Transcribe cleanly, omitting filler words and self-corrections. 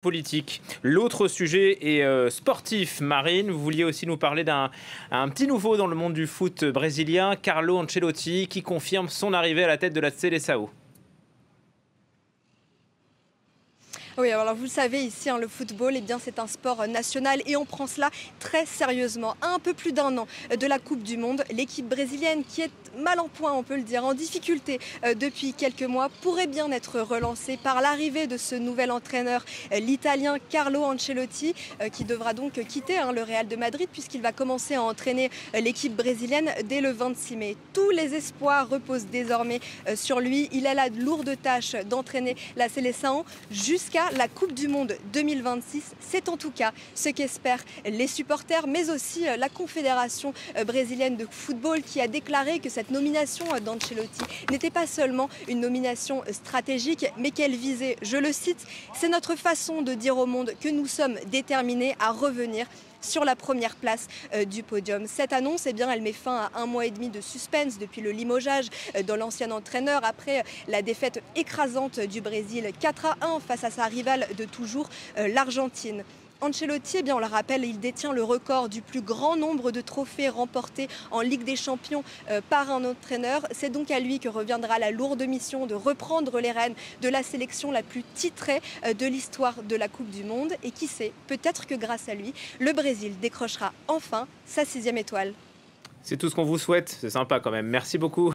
Politique. L'autre sujet est sportif, Marine. Vous vouliez aussi nous parler d'un petit nouveau dans le monde du foot brésilien, Carlo Ancelotti, qui confirme son arrivée à la tête de la Seleção. Oui, alors vous le savez, ici, le football, c'est un sport national et on prend cela très sérieusement. À un peu plus d'un an de la Coupe du Monde, l'équipe brésilienne, qui est mal en point, on peut le dire, en difficulté depuis quelques mois, pourrait bien être relancée par l'arrivée de ce nouvel entraîneur, l'Italien Carlo Ancelotti, qui devra donc quitter le Real de Madrid puisqu'il va commencer à entraîner l'équipe brésilienne dès le 26 mai. Tous les espoirs reposent désormais sur lui. Il a la lourde tâche d'entraîner la Seleção jusqu'à la Coupe du Monde 2026. C'est en tout cas ce qu'espèrent les supporters, mais aussi la Confédération brésilienne de football, qui a déclaré que cette nomination d'Ancelotti n'était pas seulement une nomination stratégique, mais qu'elle visait, je le cite, « C'est notre façon de dire au monde que nous sommes déterminés à revenir sur la première place du podium ». Cette annonce, elle met fin à un mois et demi de suspense depuis le limogeage de l'ancien entraîneur après la défaite écrasante du Brésil 4-1 face à sa rivale de toujours, l'Argentine. Ancelotti, on le rappelle, il détient le record du plus grand nombre de trophées remportés en Ligue des Champions par un entraîneur. C'est donc à lui que reviendra la lourde mission de reprendre les rênes de la sélection la plus titrée de l'histoire de la Coupe du Monde. Et qui sait, peut-être que grâce à lui, le Brésil décrochera enfin sa 6e étoile. C'est tout ce qu'on vous souhaite, c'est sympa quand même. Merci beaucoup.